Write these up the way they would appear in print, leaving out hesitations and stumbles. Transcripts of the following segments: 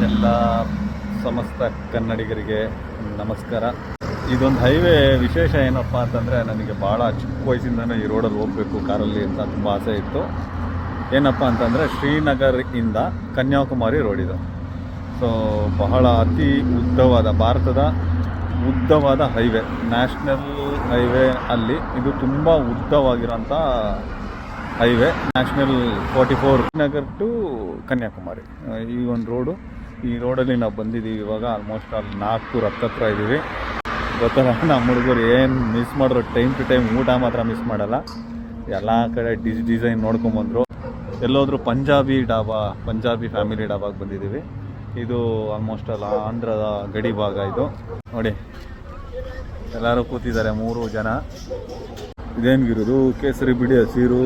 ಎಲ್ಲ ಸಮಸ್ತ ಕನ್ನಡಿಗರಿಗೆ ನಮಸ್ಕಾರ. ಇದೊಂದು ಹೈವೇ ವಿಶೇಷ ಏನಪ್ಪ ಅಂತಂದರೆ, ನನಗೆ ಭಾಳ ಚಿಕ್ಕ ವಯಸ್ಸಿಂದನೇ ಈ ರೋಡಲ್ಲಿ ಹೋಗಬೇಕು ಕಾರಲ್ಲಿ ಅಂತ ತುಂಬ ಆಸೆ ಇತ್ತು. ಏನಪ್ಪ ಅಂತಂದರೆ, ಶ್ರೀನಗರಿಂದ ಕನ್ಯಾಕುಮಾರಿ ರೋಡ್ ಇದು. ಸೊ ಬಹಳ ಅತಿ ಉದ್ದವಾದ, ಭಾರತದ ಉದ್ದವಾದ ಹೈವೇ, ನ್ಯಾಷನಲ್ ಹೈವೇ ಅಲ್ಲಿ ಇದು ತುಂಬ ಉದ್ದವಾಗಿರೋಂಥ highway. National 44 Srinagar to Kanyakumari ಈ ಒಂದು ರೋಡು. ಈ ರೋಡಲ್ಲಿ ನಾವು ಬಂದಿದ್ದೀವಿ ಇವಾಗ ಆಲ್ಮೋಸ್ಟ್ ಅಲ್ಲಿ ನಾಗ್ಪುರ್ ಹತ್ತತ್ರ ಇದ್ದೀವಿ. ಗೊತ್ತಲ್ಲ, ನಮ್ಮ ಹುಡುಗರು ಏನು ಮಿಸ್ ಮಾಡಿದ್ರು, ಟೈಮ್ ಟು ಟೈಮ್ ಊಟ ಮಾತ್ರ ಮಿಸ್ ಮಾಡಲ್ಲ. ಎಲ್ಲ ಕಡೆ ಡಿಸೈನ್ ನೋಡ್ಕೊಂಬಂದರು. ಎಲ್ಲೋದ್ರೂ ಪಂಜಾಬಿ ಫ್ಯಾಮಿಲಿ ಡಾಬಾಗೆ ಬಂದಿದ್ದೀವಿ. ಇದು ಆಲ್ಮೋಸ್ಟ್ ಅಲ್ಲಿ ಆಂಧ್ರದ ಗಡಿ ಭಾಗ ಇದು. ನೋಡಿ ಎಲ್ಲರೂ ಕೂತಿದ್ದಾರೆ, 3 ಜನ. ಇದೇನಿಗಿರೋದು ಕೇಸರಿ ಬಿಡಿ ಹಸಿರು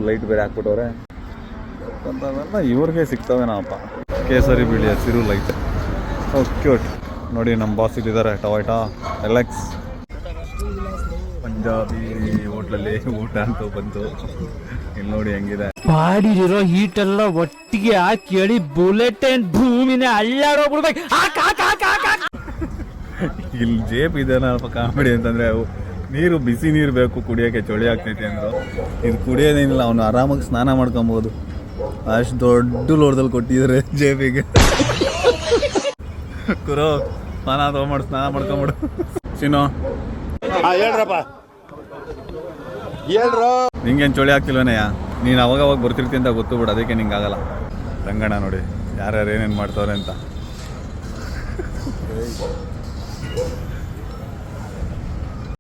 ಲೈಟ್ ಬೇರೆ ಹಾಕ್ಬಿಟ್ಟವ್ರೆ ಅಂತವೆಲ್ಲ ಇವ್ರಿಗೆ ಸಿಗ್ತವೇನಪ್ಪ. ಕೇಸರಿ ಬಿಳಿ ಹಸಿರು ಲೈಟ್, ಕ್ಯೂಟ್. ನೋಡಿ ನಮ್ಮ ಬಾಸ್ ಇಲ್ಲಿದ್ದಾರೆ, ಟೊಯೋಟಾ LX. ಪಂಜಾಬಿ ಹೋಟ್ಲಲ್ಲಿ ಊಟ ಅಂತೂ ಬಂತು. ಇಲ್ಲಿ ನೋಡಿ ಹೆಂಗಿದೆ, ಬಾಡಿಲಿರೋ ಹೀಟ್ ಎಲ್ಲ ಒಟ್ಟಿಗೆ ಹಾಕಿ ಹೇಳಿ ಬುಲೆಟ್ ಏನ್ ಭೂಮಿನೇ ಅಲ್ಲಾಡೋಗ್ಬಿಡ್ಬೇಕು. ಇಲ್ಲಿ ಜೇಪ್ ಇದೇನಪ್ಪ ಕಾಮಿಡಿ ಅಂತಂದರೆ, ನೀರು ಬಿಸಿ ನೀರು ಬೇಕು ಕುಡಿಯೋಕ್ಕೆ, ಚಳಿ ಆಗ್ತೈತೆ ಅಂದರು. ಇದು ಕುಡಿಯೋದೇನಿಲ್ಲ, ಅವನು ಆರಾಮಾಗಿ ಸ್ನಾನ ಮಾಡ್ಕೊಬೋದು. ಅಷ್ಟು ದೊಡ್ಡ ಲೋಟದಲ್ಲಿ ಕೊಟ್ಟಿದ್ದಾರೆ ಜೇಬಿಗೆ. ಕುರೋ ಸ್ನಾನ ಮಾಡ್ಕೊಂಬಿಡು. ಸಿನೋ ಹೇಳ್ರಪ್ಪ, ಹೇಳ್ರು. ನಿಂಗೇನು ಚಳಿ ಆಗ್ತಿಲ್ವನಯ್ಯ? ನೀನು ಅವಾಗವಾಗ ಬರ್ತಿರ್ತಿ ಅಂತ ಗೊತ್ತು ಬಿಡು, ಅದಕ್ಕೆ ನಿಂಗೆ ಆಗಲ್ಲ. ರಂಗಣ್ಣ ನೋಡಿ ಯಾರ್ಯಾರು ಏನೇನು ಮಾಡ್ತವ್ರೆ ಅಂತ.